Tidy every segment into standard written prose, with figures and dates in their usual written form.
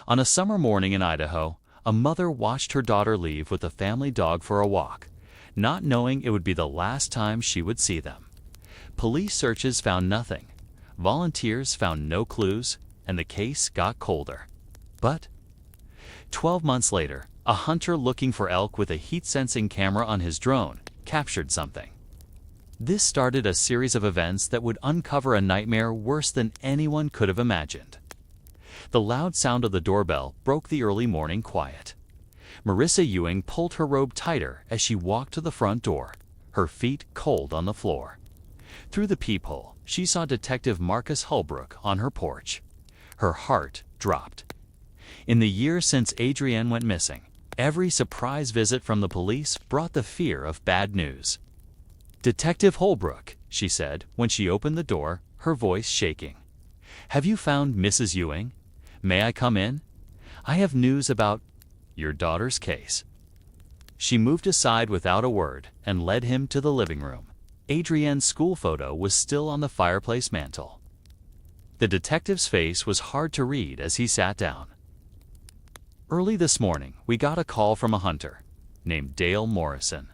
On a summer morning in Idaho, a mother watched her daughter leave with the family dog for a walk, not knowing it would be the last time she would see them. Police searches found nothing. Volunteers found no clues, and the case got colder. But 12 months later, a hunter looking for elk with a heat-sensing camera on his drone captured something. This started a series of events that would uncover a nightmare worse than anyone could have imagined. The loud sound of the doorbell broke the early morning quiet. Marissa Ewing pulled her robe tighter as she walked to the front door, her feet cold on the floor. Through the peephole, she saw Detective Marcus Holbrook on her porch. Her heart dropped. In the years since Adrienne went missing, every surprise visit from the police brought the fear of bad news. "Detective Holbrook," she said when she opened the door, her voice shaking. "Have you found Mrs. Ewing? May I come in? I have news about your daughter's case." She moved aside without a word and led him to the living room. Adrienne's school photo was still on the fireplace mantel. The detective's face was hard to read as he sat down. "Early this morning, we got a call from a hunter named Dale Morrison."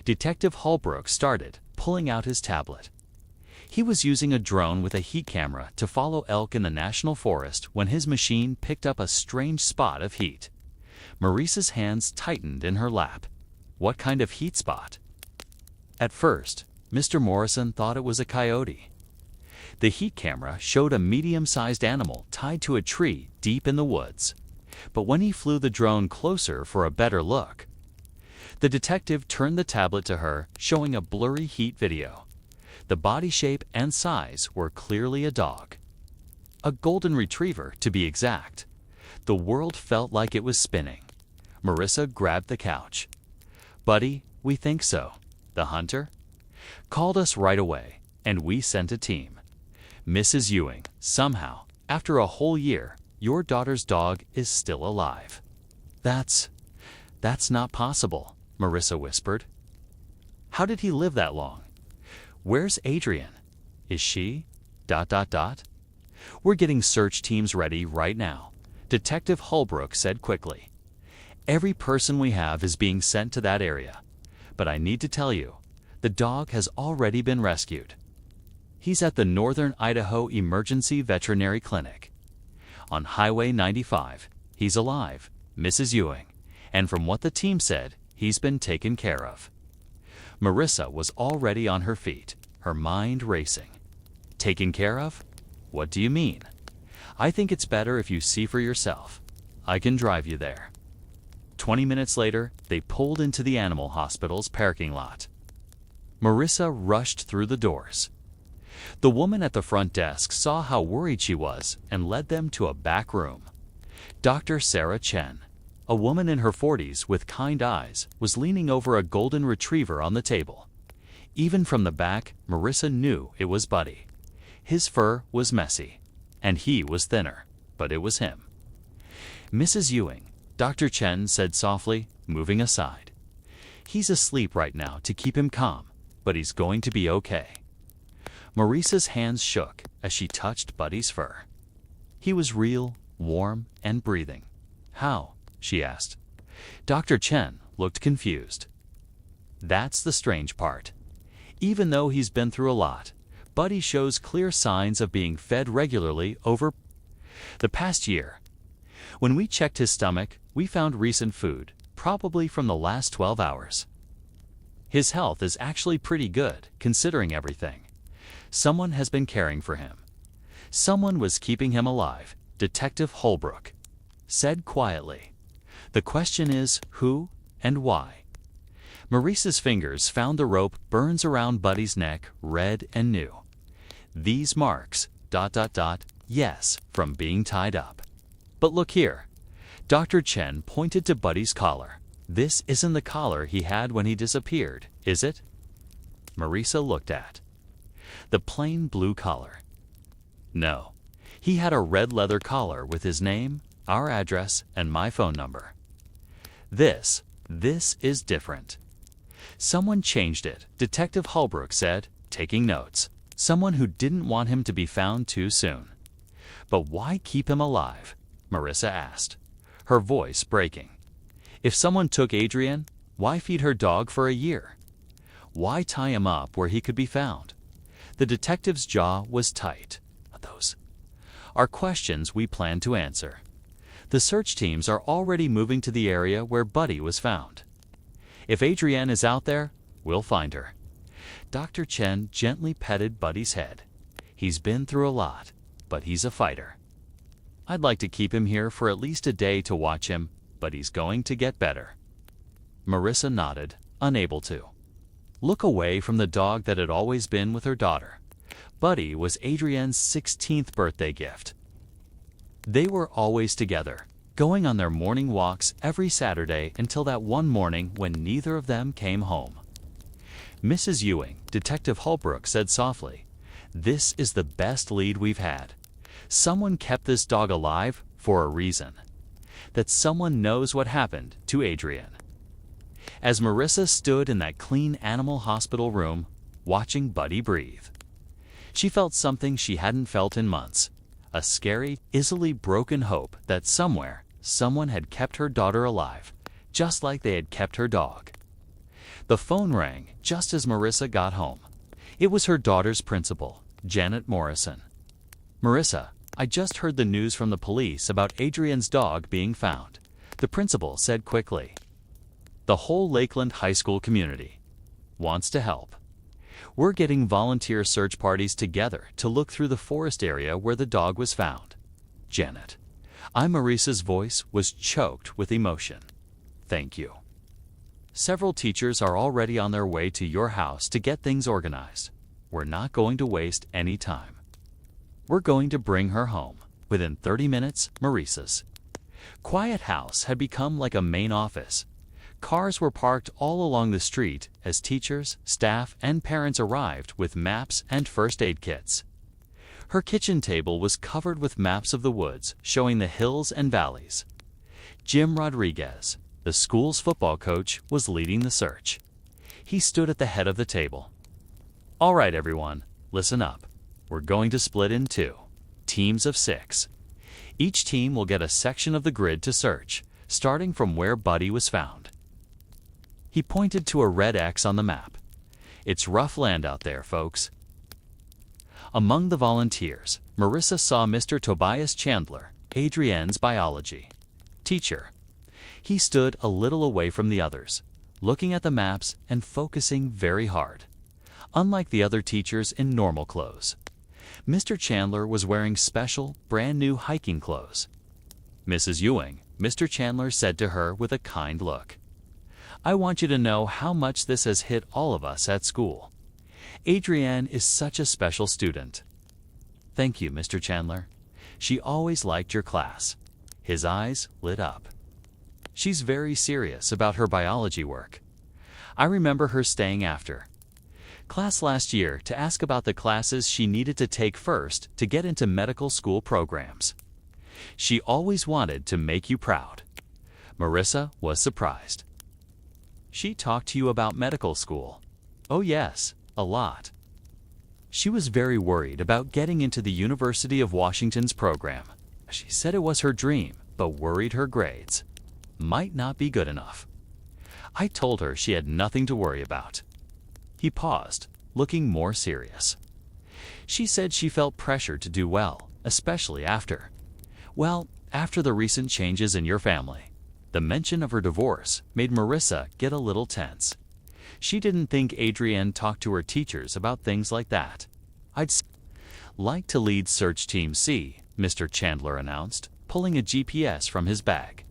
Detective Holbrook started, pulling out his tablet. He was using a drone with a heat camera to follow elk in the national forest when his machine picked up a strange spot of heat. Marissa's hands tightened in her lap. What kind of heat spot? At first, Mr. Morrison thought it was a coyote. The heat camera showed a medium-sized animal tied to a tree deep in the woods. But when he flew the drone closer for a better look, the detective turned the tablet to her, showing a blurry heat video. The body shape and size were clearly a dog. A golden retriever, to be exact. The world felt like it was spinning. Marissa grabbed the couch. "Buddy, we think so. The hunter called us right away, and we sent a team. Mrs. Ewing, somehow, after a whole year, your daughter's dog is still alive." That's not possible," Marissa whispered. "How did he live that long? Where's Adrienne? Is she... ... We're getting search teams ready right now," Detective Holbrook said quickly. "Every person we have is being sent to that area. But I need to tell you, the dog has already been rescued. He's at the Northern Idaho Emergency Veterinary Clinic. On Highway 95, he's alive, Mrs. Ewing, and from what the team said, he's been taken care of." Marissa was already on her feet, her mind racing. "Taken care of? What do you mean? I think it's better if you see for yourself. I can drive you there." 20 minutes later, they pulled into the animal hospital's parking lot. Marissa rushed through the doors. The woman at the front desk saw how worried she was and led them to a back room. Dr. Sarah Chen, a woman in her 40s with kind eyes, was leaning over a golden retriever on the table. Even from the back, Marissa knew it was Buddy. His fur was messy, and he was thinner, but it was him. "Mrs. Ewing," Dr. Chen said softly, moving aside. "He's asleep right now to keep him calm, but he's going to be okay." Marissa's hands shook as she touched Buddy's fur. He was real, warm, and breathing. "How?" she asked. Dr. Chen looked confused. "That's the strange part. Even though he's been through a lot, Buddy shows clear signs of being fed regularly over the past year. When we checked his stomach, we found recent food, probably from the last 12 hours. His health is actually pretty good, considering everything. Someone has been caring for him. Someone was keeping him alive," Detective Holbrook said quietly. "The question is who and why." Marissa's fingers found the rope burns around Buddy's neck, red and new. "These marks, ... yes, from being tied up. But look here." Dr. Chen pointed to Buddy's collar. "This isn't the collar he had when he disappeared, is it?" Marissa looked at the plain blue collar. "No, he had a red leather collar with his name, our address, and my phone number. This is different. Someone changed it," Detective Holbrook said, taking notes. "Someone who didn't want him to be found too soon. But why keep him alive? Marissa asked, her voice breaking. If someone took Adrienne, why feed her dog for a year? Why tie him up where he could be found? The detective's jaw was tight. Those are questions we plan to answer. The search teams are already moving to the area where Buddy was found. If Adrienne is out there, we'll find her. Dr. Chen gently petted Buddy's head. He's been through a lot, but he's a fighter. I'd like to keep him here for at least a day to watch him, but he's going to get better. Marissa nodded, unable to look away from the dog that had always been with her daughter. Buddy was Adrienne's 16th birthday gift. They were always together, going on their morning walks every Saturday until that one morning when neither of them came home. Mrs. Ewing, Detective Holbrook, said softly, "This is the best lead we've had. Someone kept this dog alive for a reason. That someone knows what happened to Adrienne." As Marissa stood in that clean animal hospital room, watching Buddy breathe, she felt something she hadn't felt in months, a scary, easily broken hope that somewhere, someone had kept her daughter alive, just like they had kept her dog. The phone rang just as Marissa got home. It was her daughter's principal, Janet Morrison. "Marissa, I just heard the news from the police about Adrienne's dog being found," the principal said quickly. "The whole Lakeland High School community wants to help. We're getting volunteer search parties together to look through the forest area where the dog was found." Janet. Marissa's voice was choked with emotion. "Thank you. Several teachers are already on their way to your house to get things organized. We're not going to waste any time. We're going to bring her home within 30 minutes." Marissa's quiet house had become like a main office. Cars were parked all along the street as teachers, staff, and parents arrived with maps and first aid kits. Her kitchen table was covered with maps of the woods showing the hills and valleys. Jim Rodriguez, the school's football coach, was leading the search. He stood at the head of the table. "All right, everyone, listen up. We're going to split in two, teams of 6. Each team will get a section of the grid to search, starting from where Buddy was found." He pointed to a red X on the map. "It's rough land out there, folks." Among the volunteers, Marissa saw Mr. Tobias Chandler, Adrienne's biology teacher. He stood a little away from the others, looking at the maps and focusing very hard. Unlike the other teachers in normal clothes, Mr. Chandler was wearing special, brand-new hiking clothes. "Mrs. Ewing," Mr. Chandler said to her with a kind look, "I want you to know how much this has hit all of us at school. Adrienne is such a special student." "Thank you, Mr. Chandler. She always liked your class." His eyes lit up. "She's very serious about her biology work. I remember her staying after class last year to ask about the classes she needed to take first to get into medical school programs. She always wanted to make you proud." Marissa was surprised. "She talked to you about medical school?" "Oh yes, a lot. She was very worried about getting into the University of Washington's program. She said it was her dream, but worried her grades might not be good enough. I told her she had nothing to worry about." He paused, looking more serious. "She said she felt pressure to do well, especially after the recent changes in your family." The mention of her divorce made Marissa get a little tense. She didn't think Adrienne talked to her teachers about things like that. "I'd like to lead Search Team C," Mr. Chandler announced, pulling a GPS from his bag.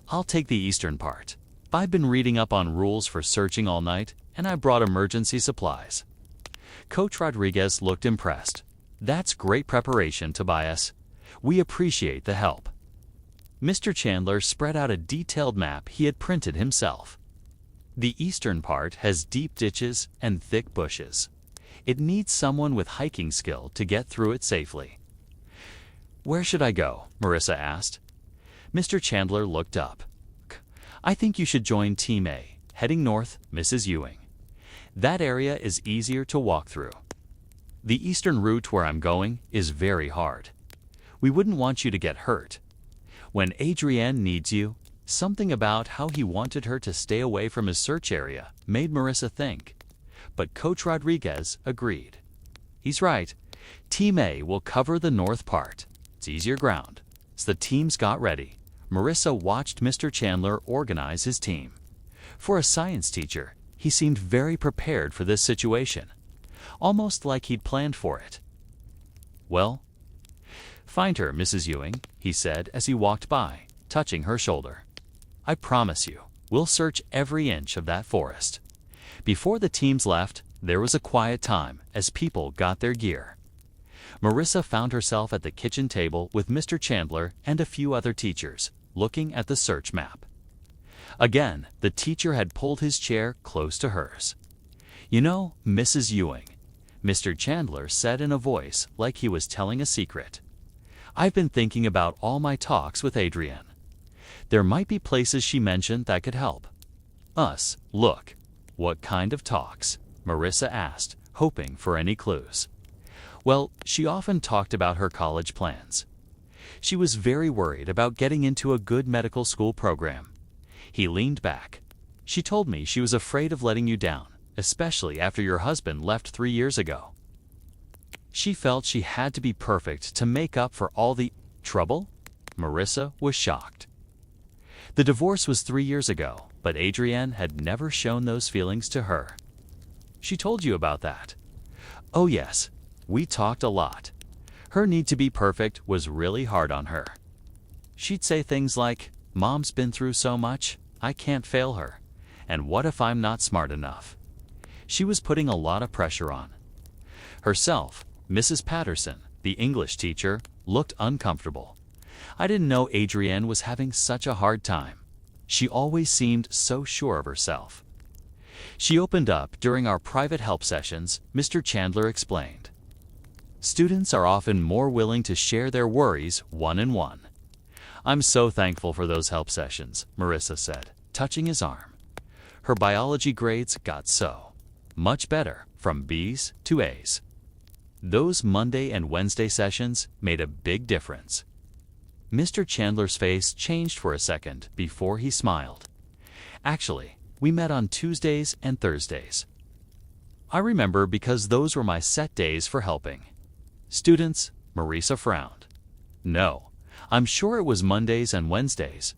"I'll take the eastern part. I've been reading up on rules for searching all night, and I brought emergency supplies." Coach Rodriguez looked impressed. "That's great preparation, Tobias. We appreciate the help." Mr. Chandler spread out a detailed map he had printed himself. "The eastern part has deep ditches and thick bushes. It needs someone with hiking skill to get through it safely." "Where should I go?" Marissa asked. Mr. Chandler looked up. "I think you should join Team A, heading north, Mrs. Ewing. That area is easier to walk through. The eastern route where I'm going is very hard. We wouldn't want you to get hurt. When Adrienne needs you, something about how he wanted her to stay away from his search area made Marissa think. But Coach Rodriguez agreed. He's right. Team A will cover the north part. It's easier ground. As the teams got ready, Marissa watched Mr. Chandler organize his team. For a science teacher, he seemed very prepared for this situation, almost like he'd planned for it. "Well, find her, Mrs. Ewing," he said as he walked by, touching her shoulder. "I promise you, we'll search every inch of that forest." Before the teams left, there was a quiet time as people got their gear. Marissa found herself at the kitchen table with Mr. Chandler and a few other teachers, looking at the search map. Again, the teacher had pulled his chair close to hers. "You know, Mrs. Ewing," Mr. Chandler said in a voice like he was telling a secret, "I've been thinking about all my talks with Adrienne. There might be places she mentioned that could help us." "Look, what kind of talks?" Marissa asked, hoping for any clues. Well, she often talked about her college plans. She was very worried about getting into a good medical school program. He leaned back. "She told me she was afraid of letting you down, especially after your husband left 3 years ago. She felt she had to be perfect to make up for all the trouble." Marissa was shocked. The divorce was 3 years ago, but Adrienne had never shown those feelings to her. "She told you about that?" "Oh yes, we talked a lot. Her need to be perfect was really hard on her. She'd say things like, 'Mom's been through so much, I can't fail her. And what if I'm not smart enough?' She was putting a lot of pressure on herself." Mrs. Patterson, the English teacher, looked uncomfortable. "I didn't know Adrienne was having such a hard time. She always seemed so sure of herself." "She opened up during our private help sessions," Mr. Chandler explained. "Students are often more willing to share their worries one-on-one." "I'm so thankful for those help sessions," Marissa said, touching his arm. Her biology grades got so much better, from B's to A's. Those Monday and Wednesday sessions made a big difference. Mr. Chandler's face changed for a second before he smiled. "Actually, we met on Tuesdays and Thursdays. I remember because those were my set days for helping students." Marissa frowned. "No, I'm sure it was Mondays and Wednesdays.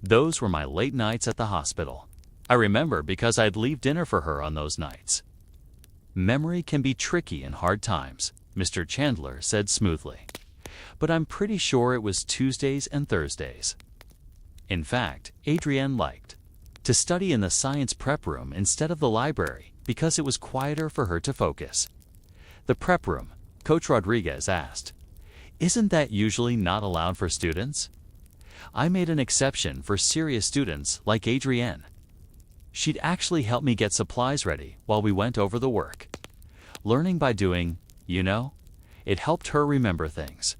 Those were my late nights at the hospital. I remember because I'd leave dinner for her on those nights." "Memory can be tricky in hard times," Mr. Chandler said smoothly. "But I'm pretty sure it was Tuesdays and Thursdays." In fact, Adrienne liked to study in the science prep room instead of the library because it was quieter for her to focus. "The prep room?" Coach Rodriguez asked. "Isn't that usually not allowed for students?" "I made an exception for serious students like Adrienne. She'd actually help me get supplies ready while we went over the work. Learning by doing, you know, it helped her remember things."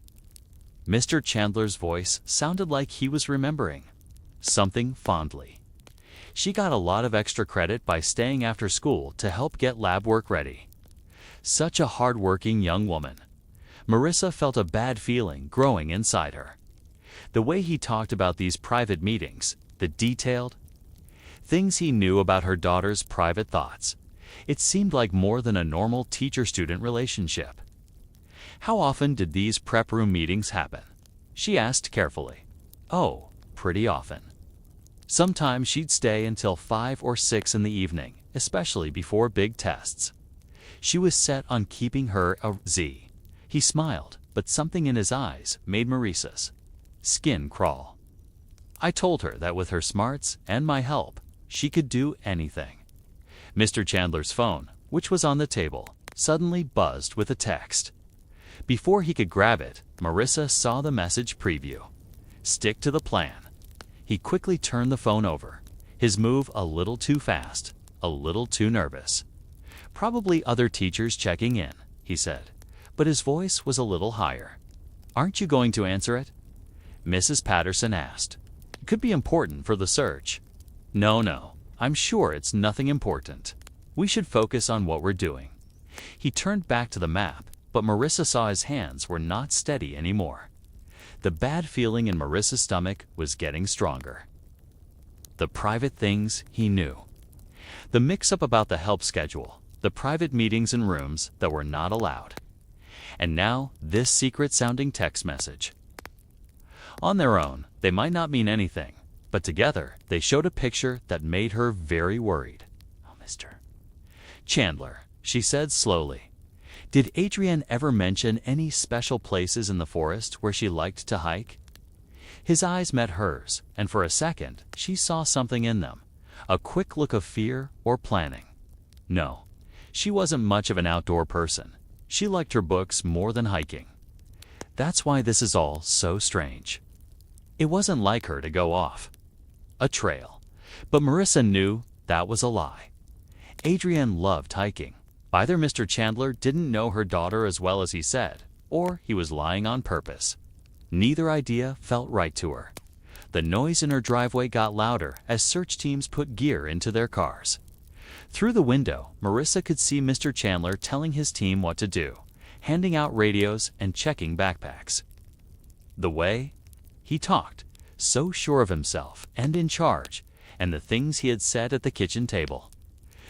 Mr. Chandler's voice sounded like he was remembering something fondly. "She got a lot of extra credit by staying after school to help get lab work ready. Such a hard-working young woman." Marissa felt a bad feeling growing inside her. The way he talked about these private meetings, the detailed things he knew about her daughter's private thoughts, it seemed like more than a normal teacher-student relationship. "How often did these prep room meetings happen?" she asked carefully. "Oh, pretty often. Sometimes she'd stay until 5 or 6 in the evening, especially before big tests. She was set on keeping her a Z." He smiled, but something in his eyes made Marissa's skin crawl. "I told her that with her smarts and my help, she could do anything." Mr. Chandler's phone, which was on the table, suddenly buzzed with a text. Before he could grab it, Marissa saw the message preview. "Stick to the plan." He quickly turned the phone over, his move a little too fast, a little too nervous. "Probably other teachers checking in," he said, but his voice was a little higher. "Aren't you going to answer it?" Mrs. Patterson asked. "It could be important for the search." No, I'm sure it's nothing important. We should focus on what we're doing." He turned back to the map, but Marissa saw his hands were not steady anymore. The bad feeling in Marissa's stomach was getting stronger. The private things he knew. The mix-up about the help schedule, the private meetings in rooms that were not allowed. And now, this secret-sounding text message. On their own, they might not mean anything, but together, they showed a picture that made her very worried. "Oh, Mr. Chandler," she said slowly. "Did Adrienne ever mention any special places in the forest where she liked to hike?" His eyes met hers, and for a second, she saw something in them, a quick look of fear or planning. No, she wasn't much of an outdoor person. She liked her books more than hiking. That's why this is all so strange. It wasn't like her to go off a trail, but Marissa knew that was a lie. Adrienne loved hiking. Either Mr. Chandler didn't know her daughter as well as he said, or he was lying on purpose. Neither idea felt right to her. The noise in her driveway got louder as search teams put gear into their cars. Through the window, Marissa could see Mr. Chandler telling his team what to do, handing out radios and checking backpacks. The way he talked, so sure of himself and in charge, and the things he had said at the kitchen table.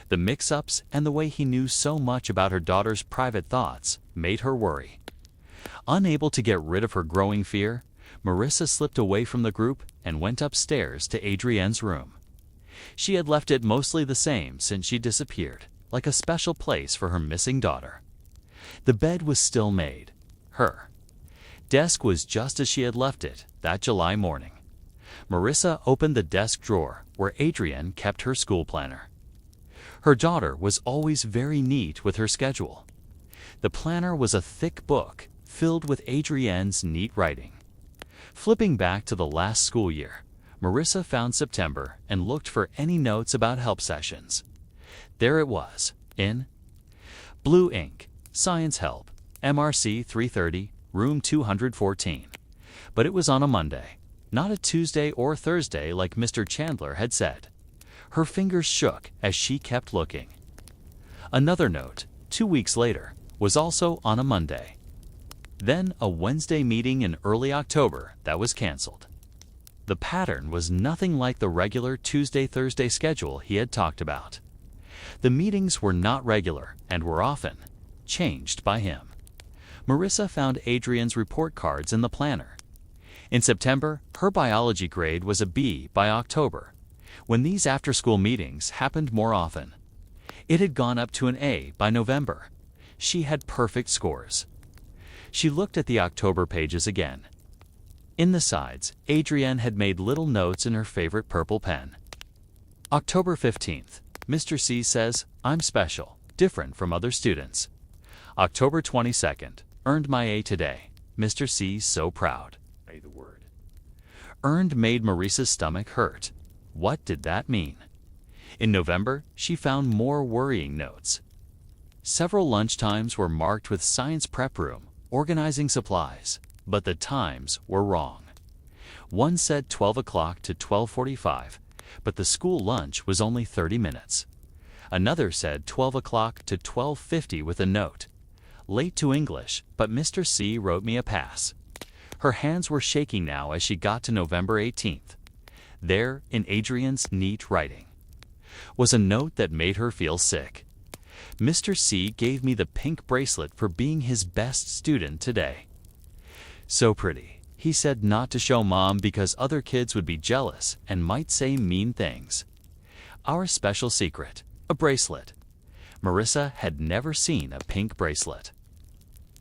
The mix-ups and the way he knew so much about her daughter's private thoughts made her worry. Unable to get rid of her growing fear, Marissa slipped away from the group and went upstairs to Adrienne's room. She had left it mostly the same since she disappeared, like a special place for her missing daughter. The bed was still made. Her desk was just as she had left it that July morning. Marissa opened the desk drawer where Adrienne kept her school planner. Her daughter was always very neat with her schedule. The planner was a thick book filled with Adrienne's neat writing. Flipping back to the last school year, Marissa found September and looked for any notes about help sessions. There it was, in blue ink, Science Help, MRC 330, room 214. But it was on a Monday, not a Tuesday or Thursday like Mr. Chandler had said. Her fingers shook as she kept looking. Another note, 2 weeks later, was also on a Monday. Then a Wednesday meeting in early October that was canceled. The pattern was nothing like the regular Tuesday-Thursday schedule he had talked about. The meetings were not regular and were often changed by him. Marissa found Adrienne's report cards in the planner. In September, her biology grade was a B by October, when these after-school meetings happened more often. It had gone up to an A by November. She had perfect scores. She looked at the October pages again. In the sides, Adrienne had made little notes in her favorite purple pen. October 15th, Mr. C says, "I'm special, different from other students." October 22nd, earned my A today. Mr. C so proud. Say the word. Earned made Marissa's stomach hurt. What did that mean? In November, she found more worrying notes. Several lunchtimes were marked with science prep room, organizing supplies, but the times were wrong. One said 12 o'clock to 12:45, but the school lunch was only 30 minutes. Another said 12 o'clock to 12:50 with a note. Late to English, but Mr. C wrote me a pass. Her hands were shaking now as she got to November 18th. There, in Adrienne's neat writing, was a note that made her feel sick. "Mr. C gave me the pink bracelet for being his best student today. So pretty. He said not to show Mom because other kids would be jealous and might say mean things. Our special secret, a bracelet." Marissa had never seen a pink bracelet.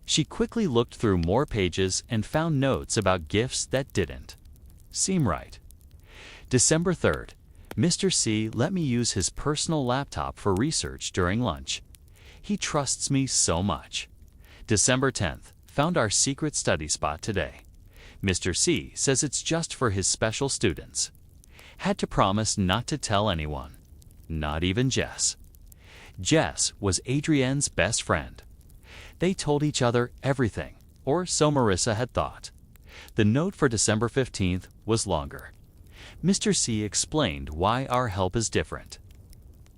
She quickly looked through more pages and found notes about gifts that didn't seem right. December 3rd, Mr. C let me use his personal laptop for research during lunch. He trusts me so much. December 10th, found our secret study spot today. Mr. C says it's just for his special students. Had to promise not to tell anyone, not even Jess. Jess was Adrienne's best friend. They told each other everything, or so Marissa had thought. The note for December 15th was longer. Mr. C explained why our help is different.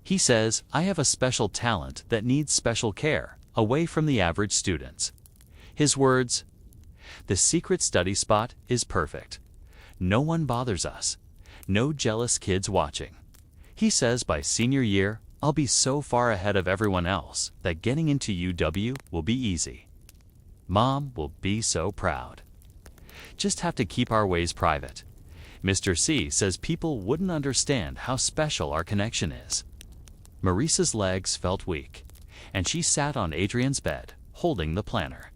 He says, "I have a special talent that needs special care, away from the average students." His words, The secret study spot is perfect. No one bothers us. No jealous kids watching. He says by senior year, I'll be so far ahead of everyone else that getting into UW will be easy. Mom will be so proud. Just have to keep our ways private. Mr. C says people wouldn't understand how special our connection is. Marissa's legs felt weak, and she sat on Adrienne's bed, holding the planner.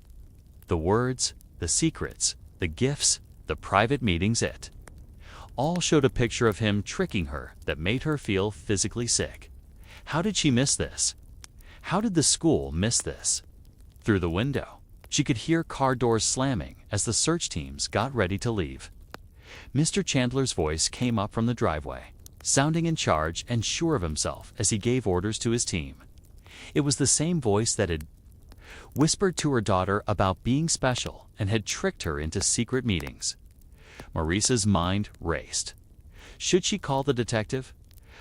The words, the secrets, the gifts, the private meetings, it all showed a picture of him tricking her that made her feel physically sick. How did she miss this? How did the school miss this? Through the window, she could hear car doors slamming as the search teams got ready to leave. Mr. Chandler's voice came up from the driveway, sounding in charge and sure of himself as he gave orders to his team. It was the same voice that had whispered to her daughter about being special and had tricked her into secret meetings. Marissa's mind raced. Should she call the detective?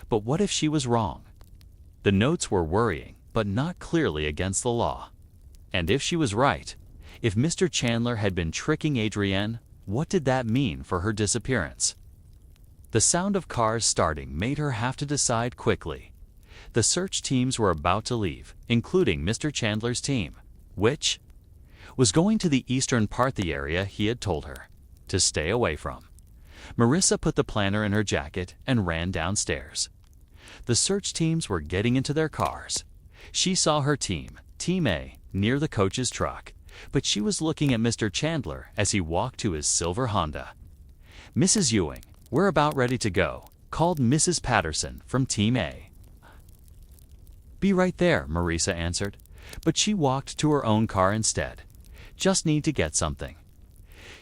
But what if she was wrong? The notes were worrying, but not clearly against the law. And if she was right, if Mr. Chandler had been tricking Adrienne, what did that mean for her disappearance? The sound of cars starting made her have to decide quickly. The search teams were about to leave, including Mr. Chandler's team, which was going to the eastern part of the area he had told her to stay away from. Marissa put the planner in her jacket and ran downstairs. The search teams were getting into their cars. She saw her team, Team A, near the coach's truck, but she was looking at Mr. Chandler as he walked to his silver Honda. Mrs. Ewing, we're about ready to go, called Mrs. Patterson from Team A. Be right there, Marissa answered, but she walked to her own car instead. Just need to get something.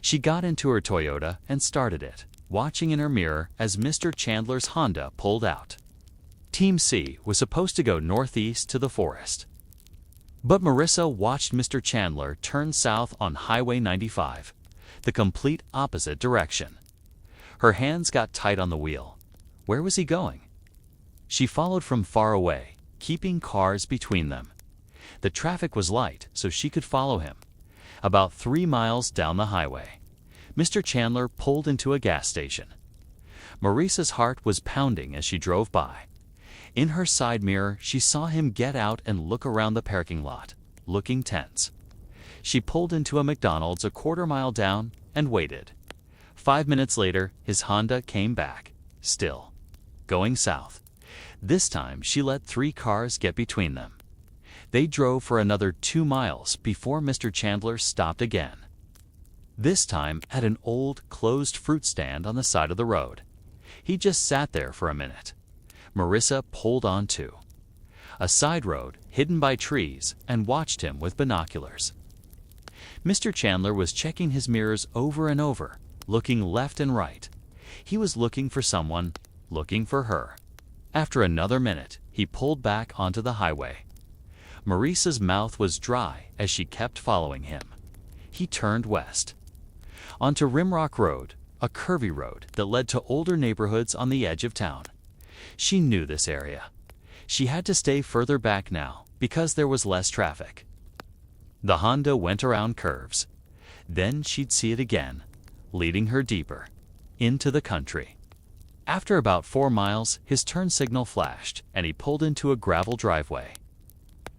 She got into her Toyota and started it, watching in her mirror as Mr. Chandler's Honda pulled out. Team C was supposed to go northeast to the forest. But Marissa watched Mr. Chandler turn south on Highway 95, the complete opposite direction. Her hands got tight on the wheel. Where was he going? She followed from far away, keeping cars between them. The traffic was light, so she could follow him. About 3 miles down the highway, Mr. Chandler pulled into a gas station. Marissa's heart was pounding as she drove by. In her side mirror, she saw him get out and look around the parking lot, looking tense. She pulled into a McDonald's a quarter-mile down and waited. 5 minutes later, his Honda came back, still going south. This time, she let 3 cars get between them. They drove for another 2 miles before Mr. Chandler stopped again. This time at an old, closed fruit stand on the side of the road. He just sat there for a minute. Marissa pulled on too. A side road, hidden by trees, and watched him with binoculars. Mr. Chandler was checking his mirrors over and over, looking left and right. He was looking for someone, looking for her. After another minute, he pulled back onto the highway. Marissa's mouth was dry as she kept following him. He turned west. Onto Rimrock Road, a curvy road that led to older neighborhoods on the edge of town. She knew this area. She had to stay further back now because there was less traffic. The Honda went around curves. Then she'd see it again, leading her deeper into the country. After about 4 miles, his turn signal flashed and he pulled into a gravel driveway.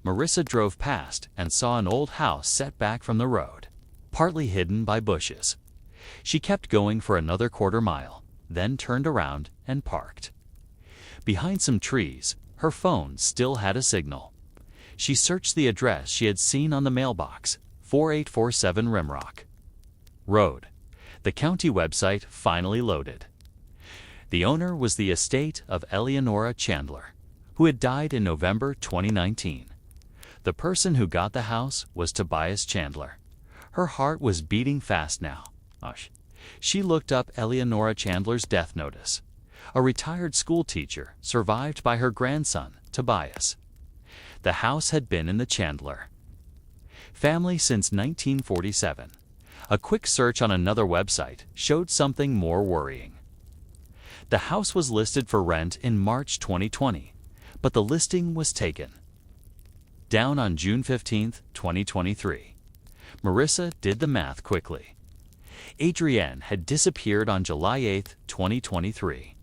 Marissa drove past and saw an old house set back from the road, partly hidden by bushes. She kept going for another quarter-mile, then turned around and parked. Behind some trees, her phone still had a signal. She searched the address she had seen on the mailbox, 4847 Rimrock Road. The county website finally loaded. The owner was the estate of Eleonora Chandler, who had died in November 2019. The person who got the house was Tobias Chandler. Her heart was beating fast now. She looked up Eleonora Chandler's death notice. A retired schoolteacher survived by her grandson, Tobias. The house had been in the Chandler family since 1947. A quick search on another website showed something more worrying. The house was listed for rent in March 2020, but the listing was taken down on June 15, 2023. Marissa did the math quickly. Adrienne had disappeared on July 8, 2023,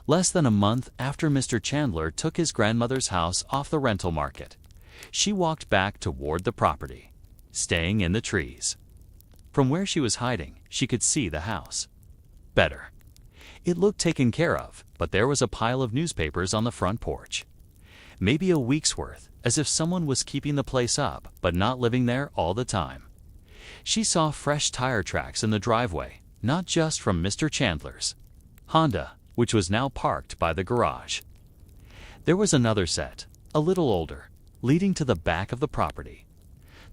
less than a month after Mr. Chandler took his grandmother's house off the rental market. She walked back toward the property, staying in the trees. From where she was hiding, she could see the house. Better. It looked taken care of, but there was a pile of newspapers on the front porch. Maybe a week's worth, as if someone was keeping the place up, but not living there all the time. She saw fresh tire tracks in the driveway, not just from Mr. Chandler's Honda, which was now parked by the garage. There was another set, a little older, leading to the back of the property.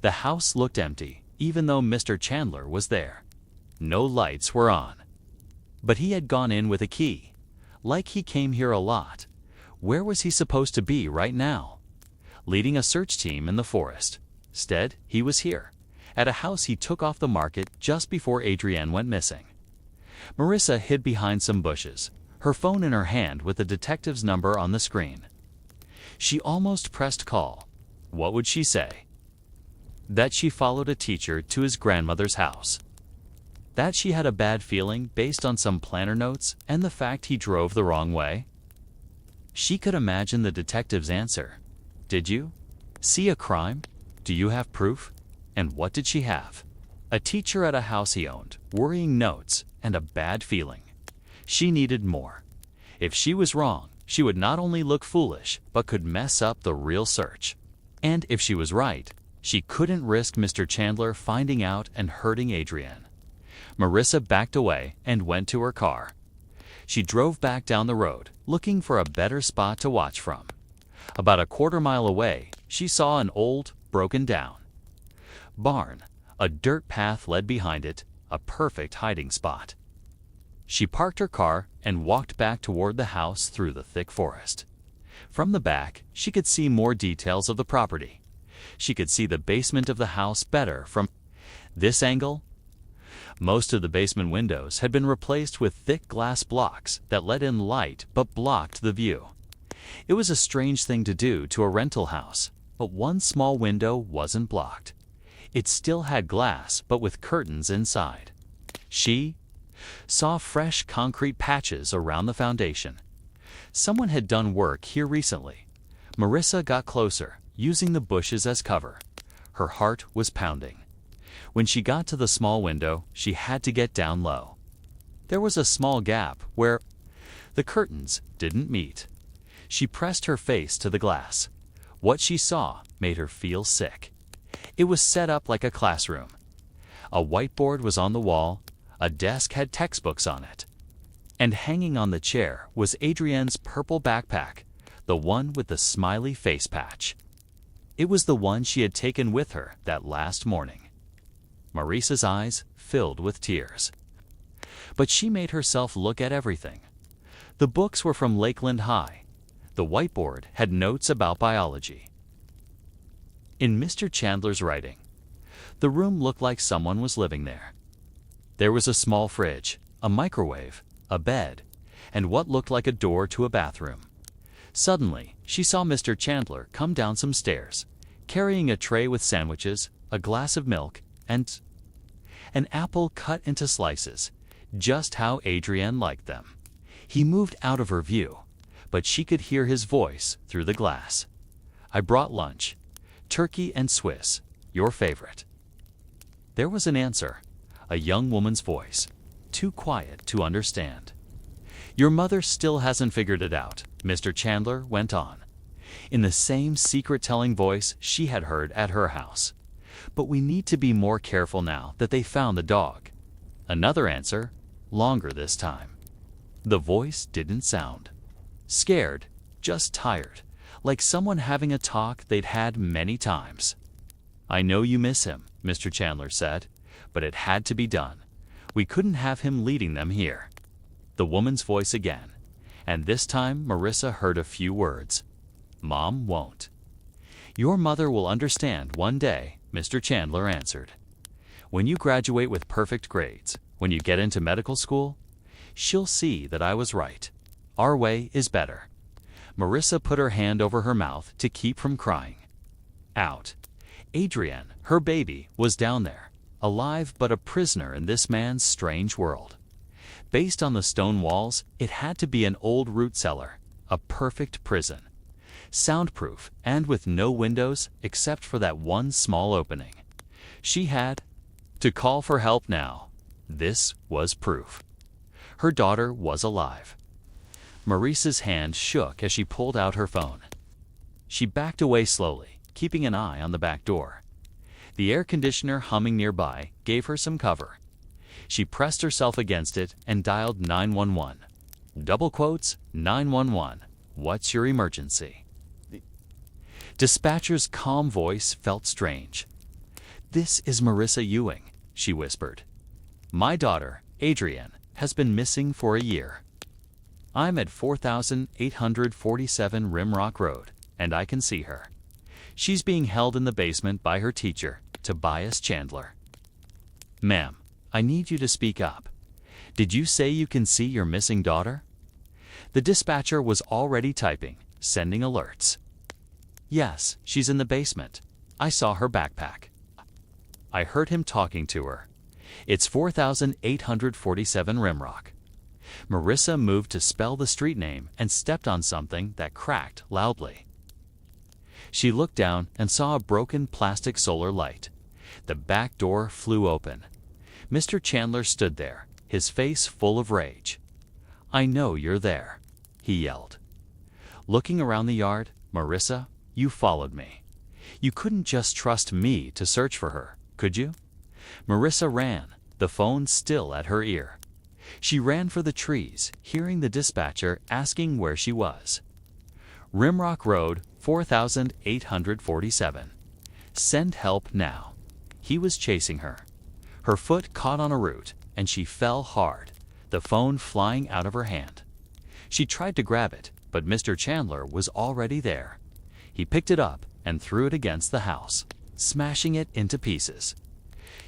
The house looked empty, even though Mr. Chandler was there. No lights were on. But he had gone in with a key. Like he came here a lot. Where was he supposed to be right now? Leading a search team in the forest. Instead, he was here, at a house he took off the market just before Adrienne went missing. Marissa hid behind some bushes, her phone in her hand with the detective's number on the screen. She almost pressed call. What would she say? That she followed a teacher to his grandmother's house. That she had a bad feeling based on some planner notes and the fact he drove the wrong way? She could imagine the detective's answer. Did you see a crime? Do you have proof? And what did she have? A teacher at a house he owned, worrying notes, and a bad feeling. She needed more. If she was wrong, she would not only look foolish, but could mess up the real search. And if she was right, she couldn't risk Mr. Chandler finding out and hurting Adrienne. Marissa backed away and went to her car. She drove back down the road, looking for a better spot to watch from. About a quarter-mile away, she saw an old, broken-down barn. A dirt path led behind it, a perfect hiding spot. She parked her car and walked back toward the house through the thick forest. From the back, she could see more details of the property. She could see the basement of the house better from this angle. Most of the basement windows had been replaced with thick glass blocks that let in light but blocked the view. It was a strange thing to do to a rental house, but one small window wasn't blocked. It still had glass, but with curtains inside. She saw fresh concrete patches around the foundation. Someone had done work here recently. Marissa got closer, using the bushes as cover. Her heart was pounding. When she got to the small window, she had to get down low. There was a small gap where the curtains didn't meet. She pressed her face to the glass. What she saw made her feel sick. It was set up like a classroom. A whiteboard was on the wall, a desk had textbooks on it. And hanging on the chair was Adrienne's purple backpack, the one with the smiley face patch. It was the one she had taken with her that last morning. Marissa's eyes filled with tears. But she made herself look at everything. The books were from Lakeland High. The whiteboard had notes about biology. In Mr. Chandler's writing, the room looked like someone was living there. There was a small fridge, a microwave, a bed, and what looked like a door to a bathroom. Suddenly, she saw Mr. Chandler come down some stairs, carrying a tray with sandwiches, a glass of milk, and an apple cut into slices, just how Adrienne liked them. He moved out of her view, but she could hear his voice through the glass. "I brought lunch. Turkey and Swiss, your favorite." There was an answer, a young woman's voice, too quiet to understand. "Your mother still hasn't figured it out," Mr. Chandler went on, in the same secret-telling voice she had heard at her house. "But we need to be more careful now that they found the dog." Another answer, longer this time. The voice didn't sound scared, just tired, like someone having a talk they'd had many times. "I know you miss him," Mr. Chandler said, "but it had to be done. We couldn't have him leading them here." The woman's voice again, and this time Marissa heard a few words. "Mom won't." "Your mother will understand one day," Mr. Chandler answered. "When you graduate with perfect grades, when you get into medical school, she'll see that I was right. Our way is better." Marissa put her hand over her mouth to keep from crying. Out. Adrienne, her baby, was down there, alive but a prisoner in this man's strange world. Based on the stone walls, it had to be an old root cellar, a perfect prison. Soundproof and with no windows except for that one small opening. She had to call for help now. This was proof. Her daughter was alive. Marissa's hand shook as she pulled out her phone. She backed away slowly, keeping an eye on the back door. The air conditioner humming nearby gave her some cover. She pressed herself against it and dialed 911. Double quotes, 911. What's your emergency? The dispatcher's calm voice felt strange. This is Marissa Ewing, she whispered. My daughter, Adrienne, has been missing for a year. I'm at 4847 Rimrock Road, and I can see her. She's being held in the basement by her teacher, Tobias Chandler. Ma'am, I need you to speak up. Did you say you can see your missing daughter? The dispatcher was already typing, sending alerts. Yes, she's in the basement. I saw her backpack. I heard him talking to her. It's 4847 Rimrock. Marissa moved to spell the street name and stepped on something that cracked loudly. She looked down and saw a broken plastic solar light. The back door flew open. Mr. Chandler stood there, his face full of rage. I know you're there, he yelled. Looking around the yard, Marissa, you followed me. You couldn't just trust me to search for her, could you? Marissa ran, the phone still at her ear. She ran for the trees, hearing the dispatcher asking where she was. Rimrock Road, 4847. Send help now. He was chasing her. Her foot caught on a root, and she fell hard, the phone flying out of her hand. She tried to grab it, but Mr. Chandler was already there. He picked it up and threw it against the house, smashing it into pieces.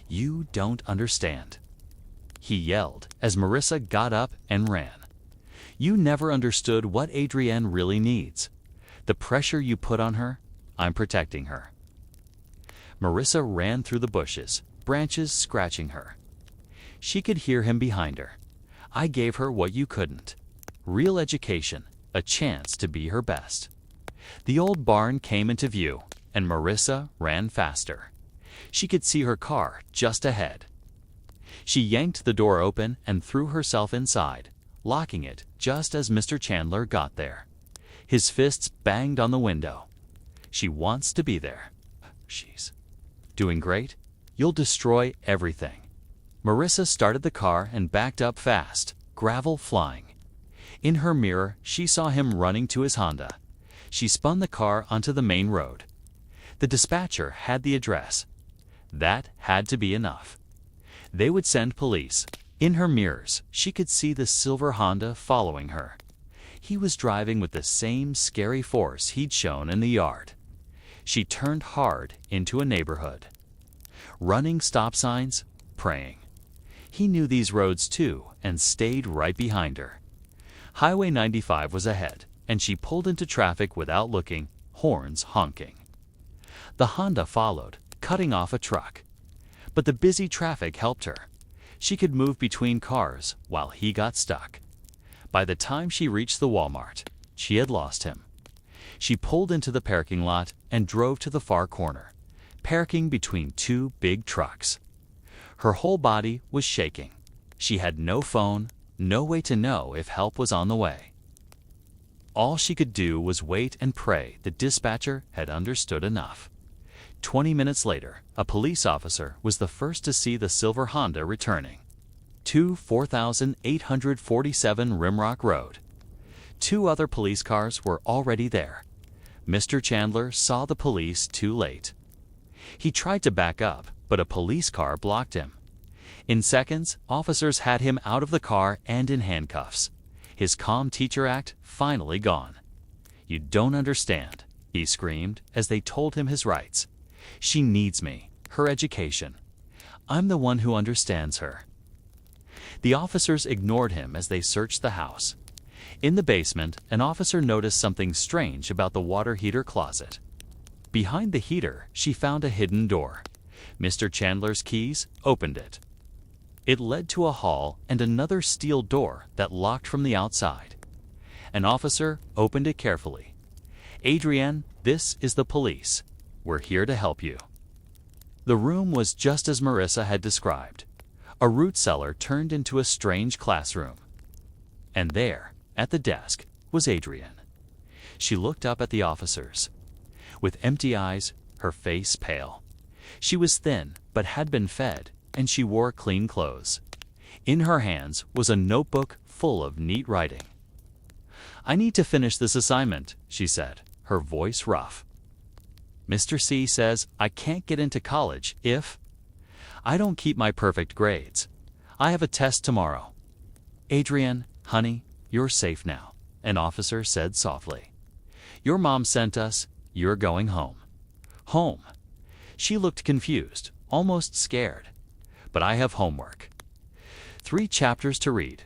You don't understand, he yelled as Marissa got up and ran. You never understood what Adrienne really needs. The pressure you put on her, I'm protecting her. Marissa ran through the bushes, branches scratching her. She could hear him behind her. I gave her what you couldn't. Real education, a chance to be her best. The old barn came into view, and Marissa ran faster. She could see her car just ahead. She yanked the door open and threw herself inside, locking it just as Mr. Chandler got there. His fists banged on the window. She wants to be there. She's doing great. You'll destroy everything. Marissa started the car and backed up fast, gravel flying. In her mirror, she saw him running to his Honda. She spun the car onto the main road. The dispatcher had the address. That had to be enough. They would send police. In her mirrors, she could see the silver Honda following her. He was driving with the same scary force he'd shown in the yard. She turned hard into a neighborhood. Running stop signs, praying. He knew these roads too and stayed right behind her. Highway 95 was ahead, and she pulled into traffic without looking, horns honking. The Honda followed, cutting off a truck. But the busy traffic helped her. She could move between cars while he got stuck. By the time she reached the Walmart, she had lost him. She pulled into the parking lot and drove to the far corner, parking between two big trucks. Her whole body was shaking. She had no phone, no way to know if help was on the way. All she could do was wait and pray the dispatcher had understood enough. 20 minutes later, a police officer was the first to see the silver Honda returning. 4847 Rimrock Road. Two other police cars were already there. Mr. Chandler saw the police too late. He tried to back up, but a police car blocked him. In seconds, officers had him out of the car and in handcuffs. His calm teacher act finally gone. You don't understand, he screamed as they told him his rights. She needs me, her education. I'm the one who understands her. The officers ignored him as they searched the house. In the basement, an officer noticed something strange about the water heater closet. Behind the heater, she found a hidden door. Mr. Chandler's keys opened it. It led to a hall and another steel door that locked from the outside. An officer opened it carefully. "Adrienne, this is the police. We're here to help you." The room was just as Marissa had described. A root cellar turned into a strange classroom. And there, at the desk, was Adrienne. She looked up at the officers. With empty eyes, her face pale. She was thin, but had been fed, and she wore clean clothes. In her hands was a notebook full of neat writing. "I need to finish this assignment," she said, her voice rough. "Mr. C says I can't get into college if I don't keep my perfect grades. I have a test tomorrow." "Adrienne, honey, you're safe now," an officer said softly. "Your mom sent us. You're going home." "Home?" She looked confused, almost scared. "But I have homework. 3 chapters to read.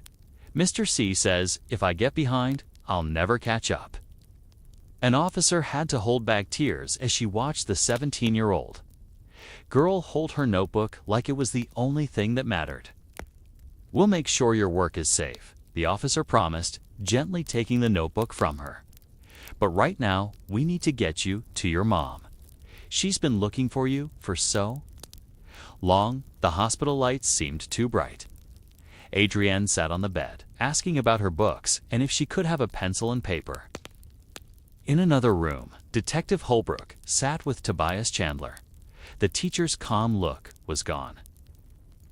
Mr. C says if I get behind, I'll never catch up." An officer had to hold back tears as she watched the 17-year-old girl hold her notebook like it was the only thing that mattered. "We'll make sure your work is safe," the officer promised, gently taking the notebook from her. "But right now, we need to get you to your mom. She's been looking for you for so long." The hospital lights seemed too bright. Adrienne sat on the bed, asking about her books and if she could have a pencil and paper. In another room, Detective Holbrook sat with Tobias Chandler. The teacher's calm look was gone.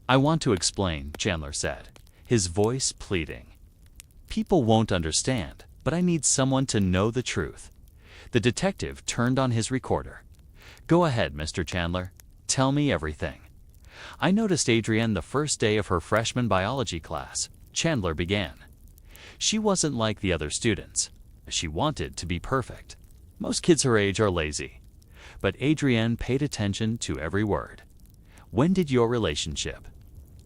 "I want to explain," Chandler said, his voice pleading. "People won't understand, but I need someone to know the truth." The detective turned on his recorder. "Go ahead, Mr. Chandler. Tell me everything." "I noticed Adrienne the first day of her freshman biology class," Chandler began. "She wasn't like the other students. She wanted to be perfect. Most kids her age are lazy. But Adrienne paid attention to every word." "When did your relationship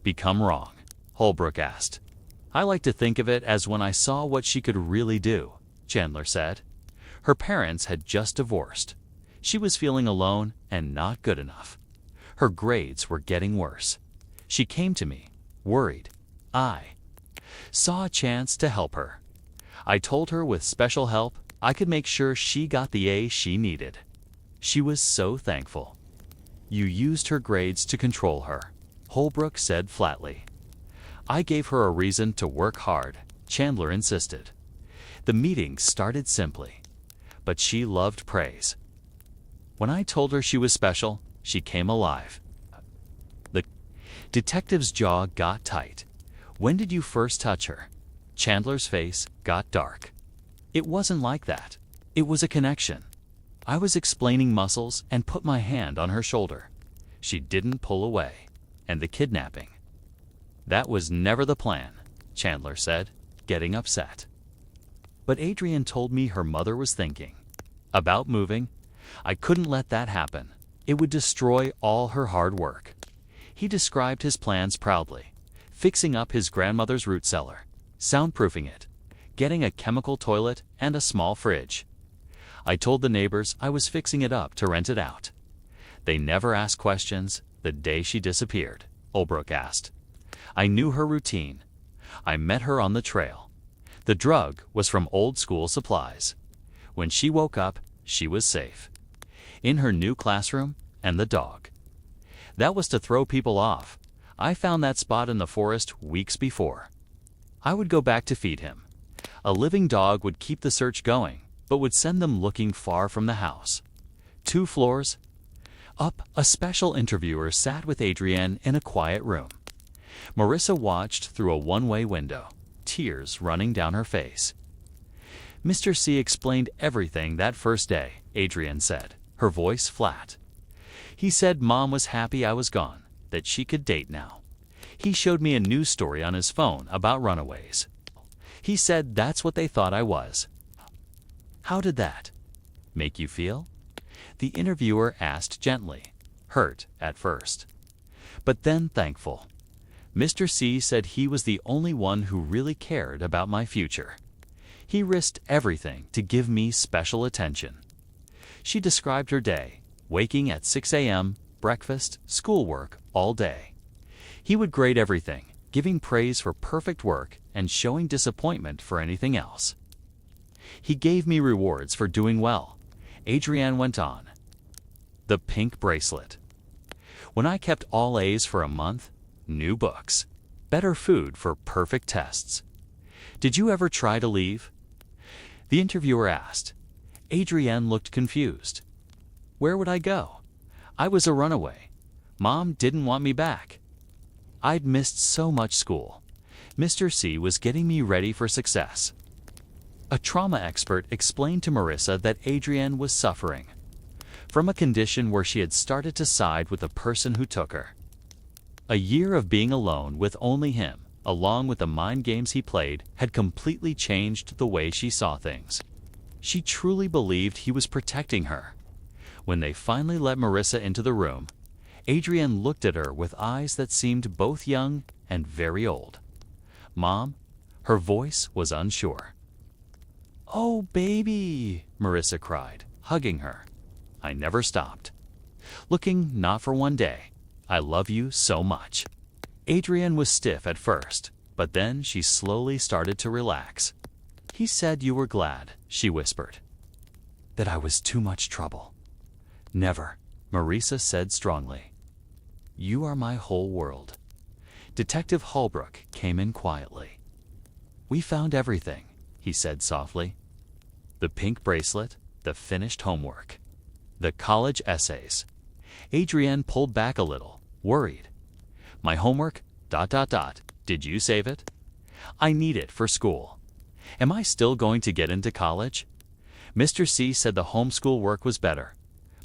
become wrong?" Holbrook asked. "I like to think of it as when I saw what she could really do," Chandler said. "Her parents had just divorced. She was feeling alone and not good enough. Her grades were getting worse. She came to me, worried. I saw a chance to help her. I told her with special help, I could make sure she got the A she needed. She was so thankful." "You used her grades to control her," Holbrook said flatly. "I gave her a reason to work hard," Chandler insisted. "The meeting started simply, but she loved praise. When I told her she was special, she came alive." The detective's jaw got tight. "When did you first touch her?" Chandler's face got dark. "It wasn't like that. It was a connection. I was explaining muscles and put my hand on her shoulder. She didn't pull away. And the kidnapping. That was never the plan," Chandler said, getting upset. "But Adrienne told me her mother was thinking about moving. I couldn't let that happen. It would destroy all her hard work." He described his plans proudly: fixing up his grandmother's root cellar, soundproofing it, getting a chemical toilet and a small fridge. "I told the neighbors I was fixing it up to rent it out. They never asked questions the day she disappeared," Holbrook asked. "I knew her routine. I met her on the trail. The drug was from old school supplies. When she woke up, she was safe. In her new classroom and the dog. That was to throw people off. I found that spot in the forest weeks before. I would go back to feed him. A living dog would keep the search going, but would send them looking far from the house. 2 floors up, a special interviewer sat with Adrienne in a quiet room. Marissa watched through a one-way window, tears running down her face. "Mr. C explained everything that first day," Adrienne said, her voice flat. "He said Mom was happy I was gone, that she could date now. He showed me a news story on his phone about runaways. He said that's what they thought I was." "How did that make you feel?" the interviewer asked gently, hurt at first, but then thankful. "Mr. C said he was the only one who really cared about my future. He risked everything to give me special attention." She described her day, waking at 6 a.m., breakfast, schoolwork, all day. He would grade everything, giving praise for perfect work and showing disappointment for anything else. He gave me rewards for doing well, Adrienne went on. The pink bracelet. When I kept all A's for a month, new books, better food for perfect tests. Did you ever try to leave? The interviewer asked. Adrienne looked confused. Where would I go? I was a runaway. Mom didn't want me back. I'd missed so much school. Mr. C was getting me ready for success. A trauma expert explained to Marissa that Adrienne was suffering from a condition where she had started to side with the person who took her. A year of being alone with only him, along with the mind games he played, had completely changed the way she saw things. She truly believed he was protecting her. When they finally let Marissa into the room, Adrienne looked at her with eyes that seemed both young and very old. Mom? Her voice was unsure. Oh, baby, Marissa cried, hugging her. I never stopped. Looking not for one day. I love you so much. Adrienne was stiff at first, but then she slowly started to relax. He said you were glad, she whispered. That I was too much trouble. Never, Marissa said strongly. You are my whole world. Detective Holbrook came in quietly. We found everything, he said softly. The pink bracelet, the finished homework, the college essays. Adrienne pulled back a little, worried. My homework, ... Did you save it? I need it for school. Am I still going to get into college? Mr. C said the homeschool work was better.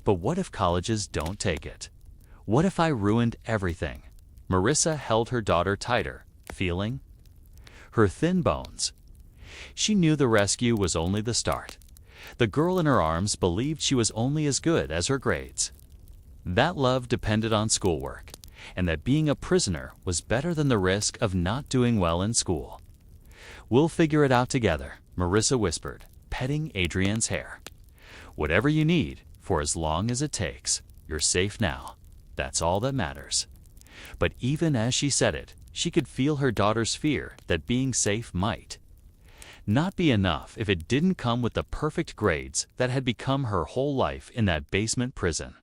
But what if colleges don't take it? What if I ruined everything? Marissa held her daughter tighter, feeling her thin bones. She knew the rescue was only the start. The girl in her arms believed she was only as good as her grades. That love depended on schoolwork, and that being a prisoner was better than the risk of not doing well in school. We'll figure it out together, Marissa whispered, petting Adrienne's hair. Whatever you need, for as long as it takes, you're safe now. That's all that matters. But even as she said it, she could feel her daughter's fear that being safe might not be enough if it didn't come with the perfect grades that had become her whole life in that basement prison.